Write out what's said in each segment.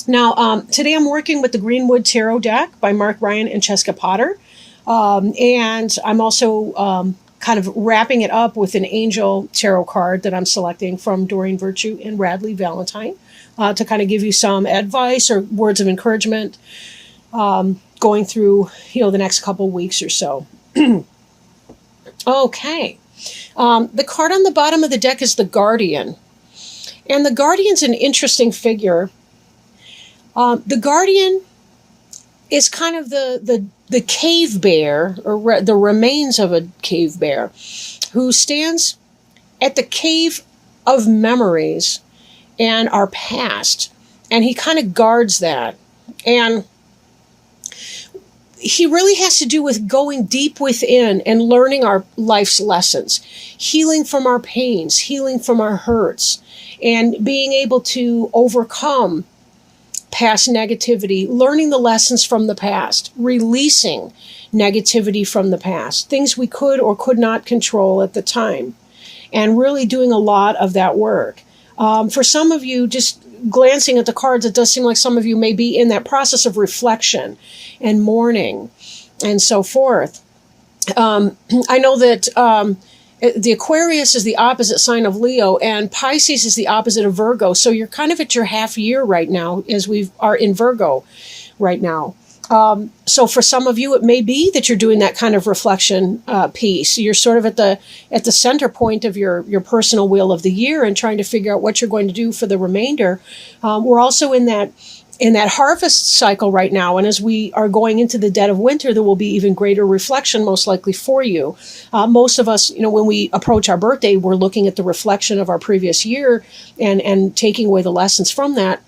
Now, today I'm working with the Greenwood Tarot deck by Mark Ryan and Cheska Potter. And I'm also kind of wrapping it up with an angel tarot card that I'm selecting from Doreen Virtue and Radley Valentine to kind of give you some advice or words of encouragement going through, the next couple weeks or so. Okay. The card on the bottom of the deck is the Guardian. And the Guardian's an interesting figure. The Guardian is kind of the cave bear, or the remains of a cave bear, who stands at the cave of memories and our past. And he kind of guards that. And he really has to do with going deep within and learning our life's lessons, healing from our pains, healing from our hurts, and being able to overcome past negativity, learning the lessons from the past, releasing negativity from the past, things we could or could not control at the time, and really doing a lot of that work. For some of you, just glancing at the cards, it does seem like some of you may be in that process of reflection and mourning and so forth. I know that the Aquarius is the opposite sign of Leo, and Pisces is the opposite of Virgo. So you're kind of at your half year right now, as we are in Virgo right now. So for some of you, it may be that you're doing that kind of reflection piece. You're sort of at the center point of your personal wheel of the year and trying to figure out what you're going to do for the remainder. We're also in that harvest cycle right now. And as we are going into the dead of winter, there will be even greater reflection, most likely for you. Most of us, when we approach our birthday, we're looking at the reflection of our previous year and taking away the lessons from that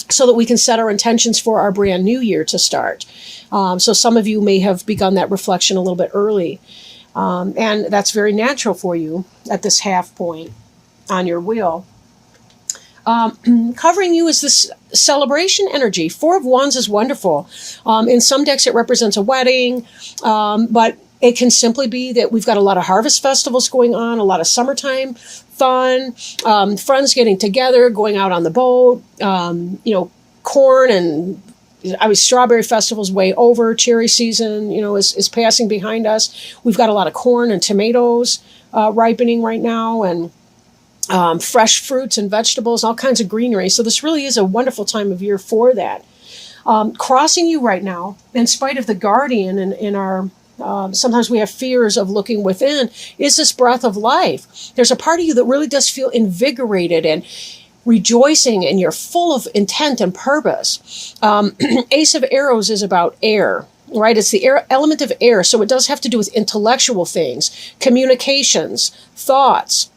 so that we can set our intentions for our brand new year to start. So some of you may have begun that reflection a little bit early. And that's very natural for you at this half point on your wheel. Covering you is this celebration energy. Four of Wands is wonderful. In some decks, it represents a wedding, but it can simply be that we've got a lot of harvest festivals going on, a lot of summertime fun, friends getting together, going out on the boat, corn and strawberry festival's way over. Cherry season, is passing behind us. We've got a lot of corn and tomatoes ripening right now, and fresh fruits and vegetables, all kinds of greenery. So this really is a wonderful time of year for that. Crossing you right now, in spite of the Guardian and in our sometimes we have fears of looking within, is this breath of life. There's a part of you that really does feel invigorated and rejoicing, and you're full of intent and purpose. Ace of Arrows is about air, right? It's the element of air, so it does have to do with intellectual things, communications, thoughts,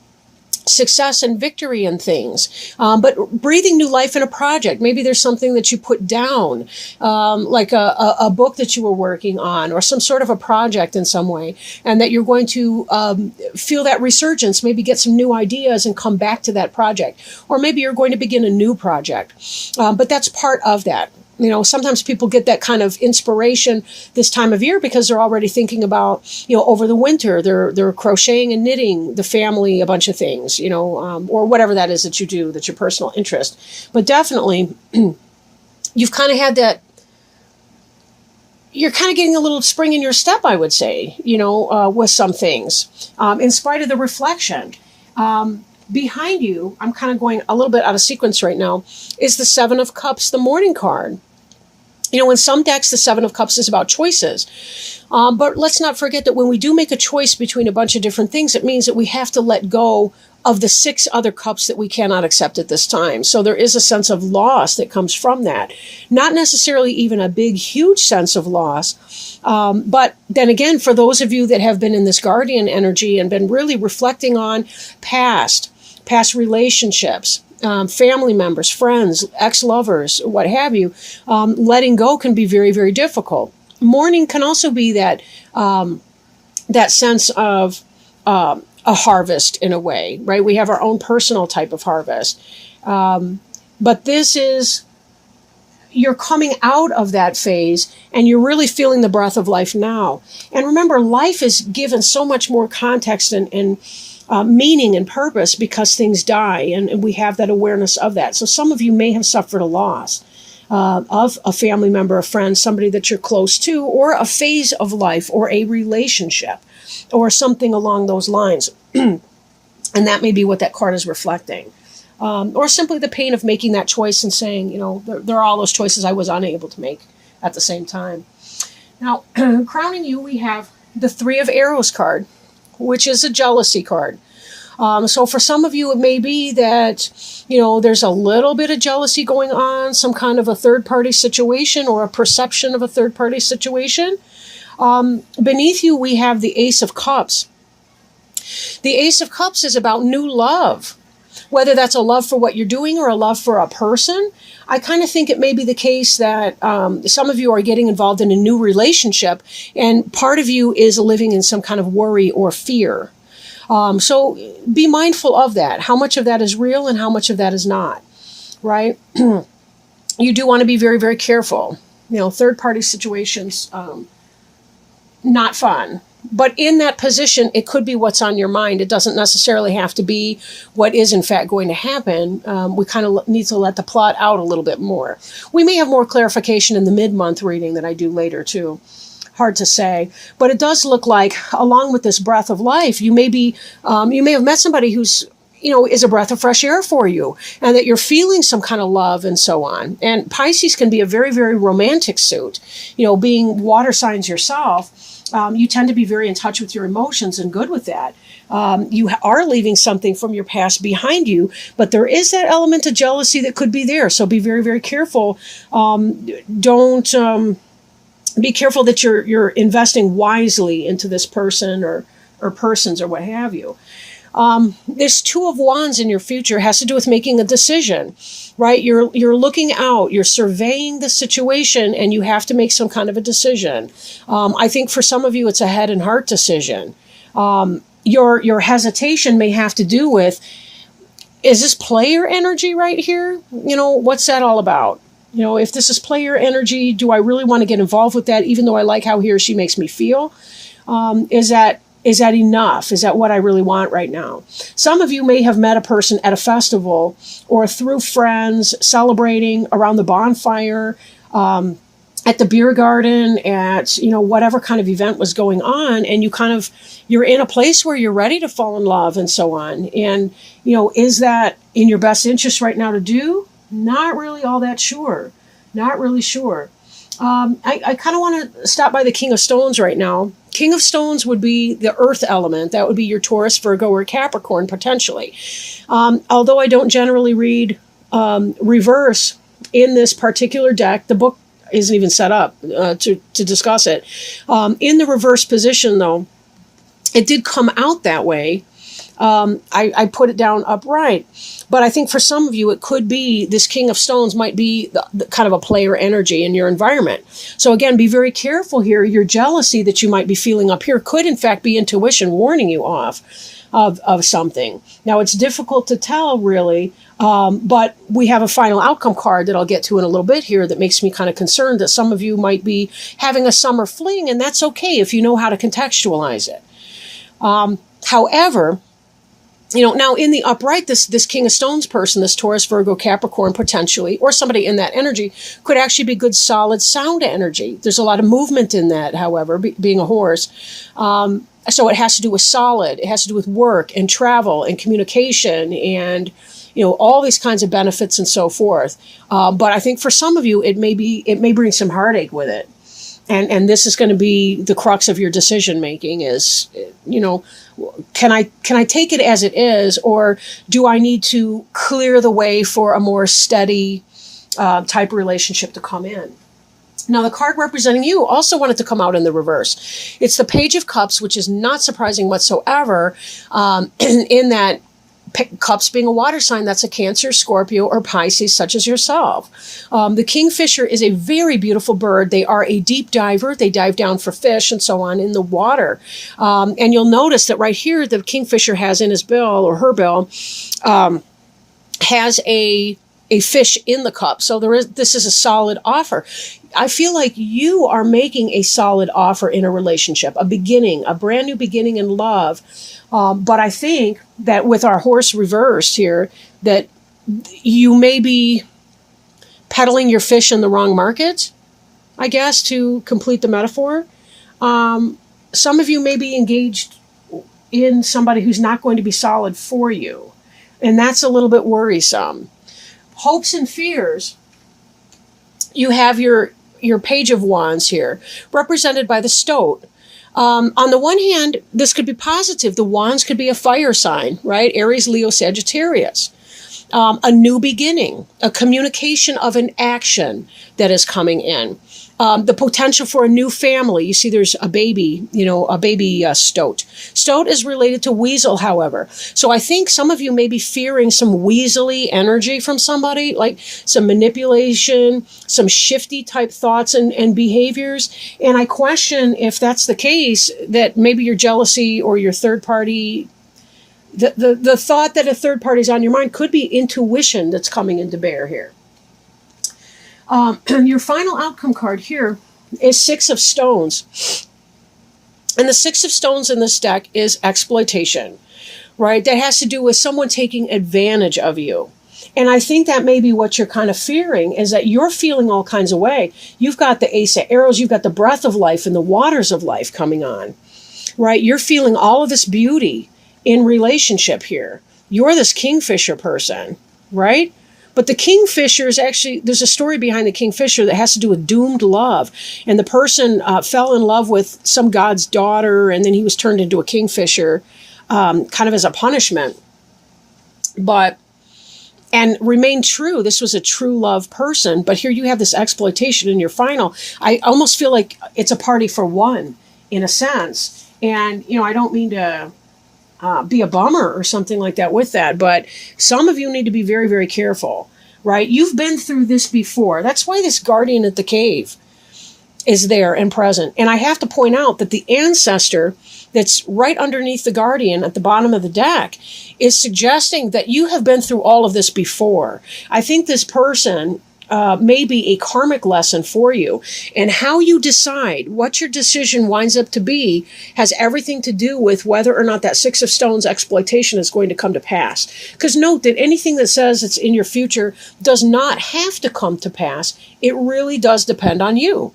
success and victory in things, but breathing new life in a project. Maybe there's something that you put down, like a book that you were working on, or some sort of a project in some way, and that you're going to feel that resurgence, maybe get some new ideas and come back to that project. Or maybe you're going to begin a new project, but that's part of that. Sometimes people get that kind of inspiration this time of year because they're already thinking about, over the winter, they're crocheting and knitting the family a bunch of things, or whatever that is that you do, that's your personal interest. But definitely, you've kind of had that, you're kind of getting a little spring in your step, I would say, with some things, in spite of the reflection. Behind you, I'm kind of going a little bit out of sequence right now, is the Seven of Cups, the Morning card. In some decks, the Seven of Cups is about choices. But let's not forget that when we do make a choice between a bunch of different things, it means that we have to let go of the 6 other cups that we cannot accept at this time. So there is a sense of loss that comes from that. Not necessarily even a big, huge sense of loss. But then again, for those of you that have been in this Guardian energy and been really reflecting on past relationships, family members, friends, ex-lovers, what have you, letting go can be very, very difficult. Mourning can also be that sense of a harvest in a way, right? We have our own personal type of harvest. But this is, you're coming out of that phase and you're really feeling the breath of life now. And remember, life is given so much more context and meaning and purpose because things die, and we have that awareness of that. So some of you may have suffered a loss of a family member, a friend, somebody that you're close to, or a phase of life, or a relationship, or something along those lines. And that may be what that card is reflecting. Or simply the pain of making that choice and saying, there are all those choices I was unable to make at the same time. Now, crowning you, we have the Three of Arrows card, which is a jealousy card. So for some of you, it may be that, there's a little bit of jealousy going on, some kind of a third-party situation or a perception of a third-party situation. Beneath you, we have the Ace of Cups. The Ace of Cups is about new love, whether that's a love for what you're doing or a love for a person. I kind of think it may be the case that some of you are getting involved in a new relationship, and part of you is living in some kind of worry or fear. So be mindful of that. How much of that is real and how much of that is not, right? You do want to be very, very careful. Third-party situations, not fun. But in that position, it could be what's on your mind. It doesn't necessarily have to be what is, in fact, going to happen. We kind of need to let the plot out a little bit more. We may have more clarification in the mid-month reading that I do later, too. Hard to say. But it does look like, along with this breath of life, you may have met somebody who's, is a breath of fresh air for you, and that you're feeling some kind of love and so on. And Pisces can be a very, very romantic suit. Being water signs yourself, you tend to be very in touch with your emotions and good with that. You are leaving something from your past behind you, but there is that element of jealousy that could be there. So be very, very careful. Be careful that you're investing wisely into this person or persons or what have you. This Two of Wands in your future has to do with making a decision, right? You're looking out, you're surveying the situation, and you have to make some kind of a decision. I think for some of you, it's a head and heart decision. Your hesitation may have to do with, is this player energy right here? What's that all about? If this is player energy, do I really want to get involved with that, even though I like how he or she makes me feel? Is that enough? Is that what I really want right now? Some of you may have met a person at a festival or through friends, celebrating around the bonfire, at the beer garden, at, whatever kind of event was going on. And you're in a place where you're ready to fall in love and so on. And, is that in your best interest right now to do? Not really all that sure. Not really sure. I kind of want to stop by the King of Stones right now. King of Stones would be the earth element. That would be your Taurus, Virgo, or Capricorn, potentially. Although I don't generally read reverse in this particular deck, the book isn't even set up to discuss it. In the reverse position, though, it did come out that way. I put it down upright. But I think for some of you, it could be this King of Stones might be the kind of a player energy in your environment. So again, be very careful here. Your jealousy that you might be feeling up here could in fact be intuition warning you off of something. Now, it's difficult to tell really, but we have a final outcome card that I'll get to in a little bit here that makes me kind of concerned that some of you might be having a summer fling, and that's okay if you know how to contextualize it. However, now in the upright, this King of Stones person, this Taurus, Virgo, Capricorn, potentially, or somebody in that energy, could actually be good, solid sound energy. There's a lot of movement in that, however, being a horse. So it has to do with solid. It has to do with work and travel and communication and, all these kinds of benefits and so forth. But I think for some of you, it may bring some heartache with it. And this is going to be the crux of your decision making is, can I take it as it is, or do I need to clear the way for a more steady type relationship to come in? Now, the card representing you also wanted to come out in the reverse. It's the Page of Cups, which is not surprising whatsoever, in that Cups being a water sign, that's a Cancer, Scorpio, or Pisces, such as yourself. The kingfisher is a very beautiful bird. They are a deep diver. They dive down for fish and so on in the water. And you'll notice that right here, the kingfisher has in his bill, or her bill, has a a fish in the cup. So this is a solid offer. I feel like you are making a solid offer in a relationship, a beginning, a brand new beginning in love. But I think that with our horse reversed here, that you may be peddling your fish in the wrong market, I guess, to complete the metaphor. Some of you may be engaged in somebody who's not going to be solid for you. And that's a little bit worrisome. Hopes and fears. You have your Page of Wands here, represented by the Stoat. On the one hand, this could be positive. The Wands could be a fire sign, right? Aries, Leo, Sagittarius. A new beginning, a communication of an action that is coming in. The potential for a new family. You see there's a baby, stoat. Stoat is related to weasel, however. So I think some of you may be fearing some weaselly energy from somebody, like some manipulation, some shifty type thoughts and behaviors. And I question if that's the case, that maybe your jealousy or your third party, the thought that a third party is on your mind could be intuition that's coming into bear here. Your final outcome card here is Six of Stones. And the Six of Stones in this deck is exploitation, right? That has to do with someone taking advantage of you. And I think that may be what you're kind of fearing, is that you're feeling all kinds of way. You've got the Ace of Arrows, you've got the breath of life and the waters of life coming on, right? You're feeling all of this beauty in relationship here. You're this Kingfisher person, right? But the Kingfisher is actually, there's a story behind the Kingfisher that has to do with doomed love. And the person fell in love with some god's daughter, and then he was turned into a Kingfisher kind of as a punishment. And remained true. This was a true love person. But here you have this exploitation in your final. I almost feel like it's a party for one, in a sense. And, I don't mean to be a bummer or something like that with that. But some of you need to be very, very careful, right? You've been through this before. That's why this guardian at the cave is there and present. And I have to point out that the ancestor that's right underneath the guardian at the bottom of the deck is suggesting that you have been through all of this before. I think this person may be a karmic lesson for you. And how you decide what your decision winds up to be has everything to do with whether or not that Six of Stones exploitation is going to come to pass. Because note that anything that says it's in your future does not have to come to pass. It really does depend on you.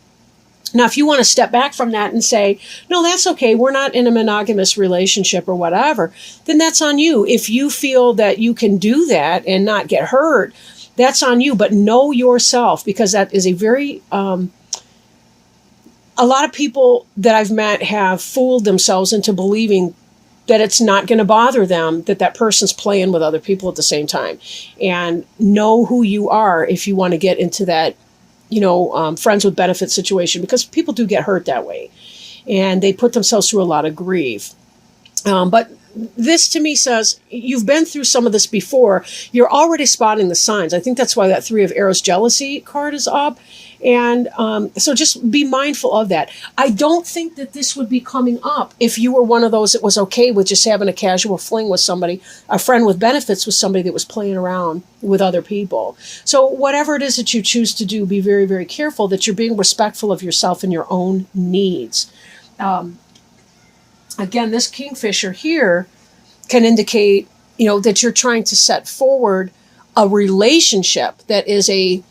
Now, if you want to step back from that and say, no, that's okay, we're not in a monogamous relationship or whatever, then that's on you. If you feel that you can do that and not get hurt, that's on you. But know yourself, because that is a very, a lot of people that I've met have fooled themselves into believing that it's not going to bother them, that person's playing with other people at the same time. And know who you are if you want to get into that, friends with benefits situation, because people do get hurt that way and they put themselves through a lot of grief. But this to me says you've been through some of this before. You're already spotting the signs. I think that's why that Three of Arrows jealousy card is up. And so just be mindful of that. I don't think that this would be coming up if you were one of those that was okay with just having a casual fling with somebody, a friend with benefits with somebody that was playing around with other people. So whatever it is that you choose to do, be very, very careful that you're being respectful of yourself and your own needs. Again, this Kingfisher here can indicate, that you're trying to set forward a relationship that is a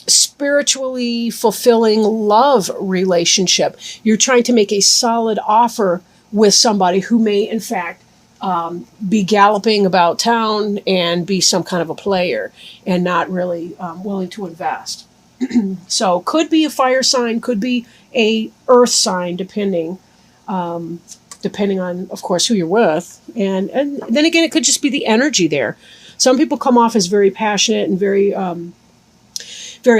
spiritually fulfilling love relationship. You're trying to make a solid offer with somebody who may, in fact, be galloping about town and be some kind of a player and not really willing to invest. So could be a fire sign, could be a earth sign, depending on, of course, who you're with. And then again, it could just be the energy there. Some people come off as very passionate and very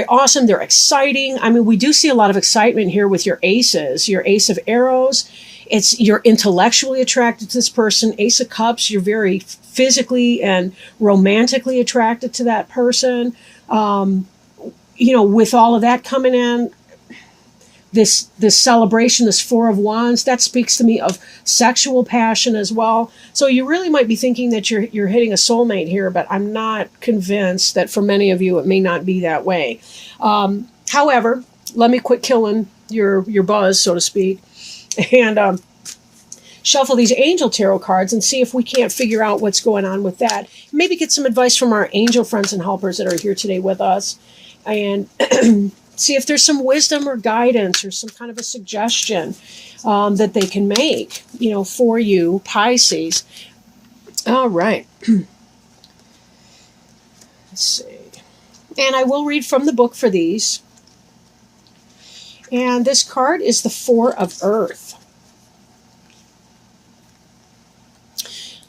awesome. They're exciting. I mean, we do see a lot of excitement here with your aces, your Ace of Arrows. You're intellectually attracted to this person. Ace of Cups, you're very physically and romantically attracted to that person. With all of that coming in, this celebration, this Four of Wands, that speaks to me of sexual passion as well. So you really might be thinking that you're hitting a soulmate here, but I'm not convinced that for many of you it may not be that way. However, let me quit killing your buzz, so to speak, and shuffle these angel tarot cards and see if we can't figure out what's going on with that. Maybe get some advice from our angel friends and helpers that are here today with us, and see if there's some wisdom or guidance or some kind of a suggestion that they can make, for you, Pisces. All right. Let's see. And I will read from the book for these. And this card is the Four of Earth.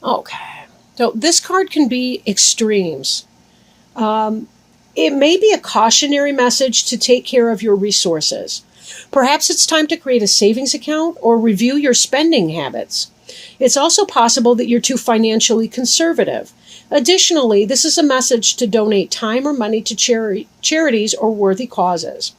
Okay. So this card can be extremes. It may be a cautionary message to take care of your resources. Perhaps it's time to create a savings account or review your spending habits. It's also possible that you're too financially conservative. Additionally, this is a message to donate time or money to charities or worthy causes.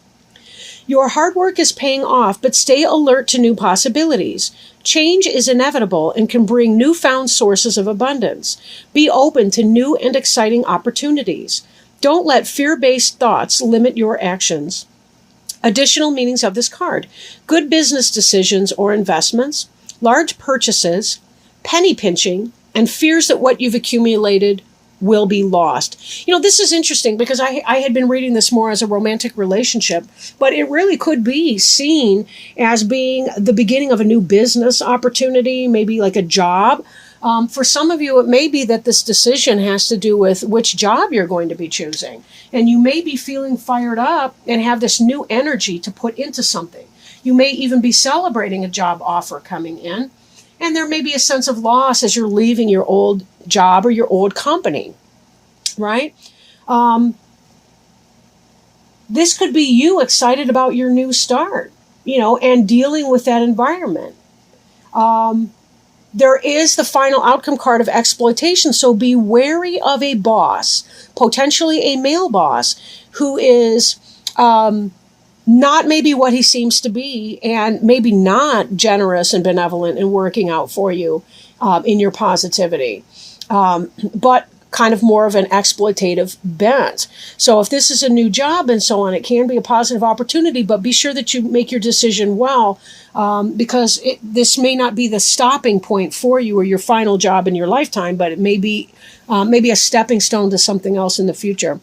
Your hard work is paying off, but stay alert to new possibilities. Change is inevitable and can bring newfound sources of abundance. Be open to new and exciting opportunities. Don't let fear-based thoughts limit your actions. Additional meanings of this card: good business decisions or investments, large purchases, penny pinching, and fears that what you've accumulated will be lost. This is interesting because I had been reading this more as a romantic relationship, but it really could be seen as being the beginning of a new business opportunity, maybe like a job. For some of you, it may be that this decision has to do with which job you're going to be choosing. And you may be feeling fired up and have this new energy to put into something. You may even be celebrating a job offer coming in. And there may be a sense of loss as you're leaving your old job or your old company, right? This could be you excited about your new start, and dealing with that environment. There is the final outcome card of exploitation, so be wary of a boss, potentially a male boss, who is not maybe what he seems to be, and maybe not generous and benevolent and working out for you in your positivity, but kind of more of an exploitative bent. So if this is a new job and so on, it can be a positive opportunity, but be sure that you make your decision well, because this may not be the stopping point for you or your final job in your lifetime, but it may be maybe a stepping stone to something else in the future.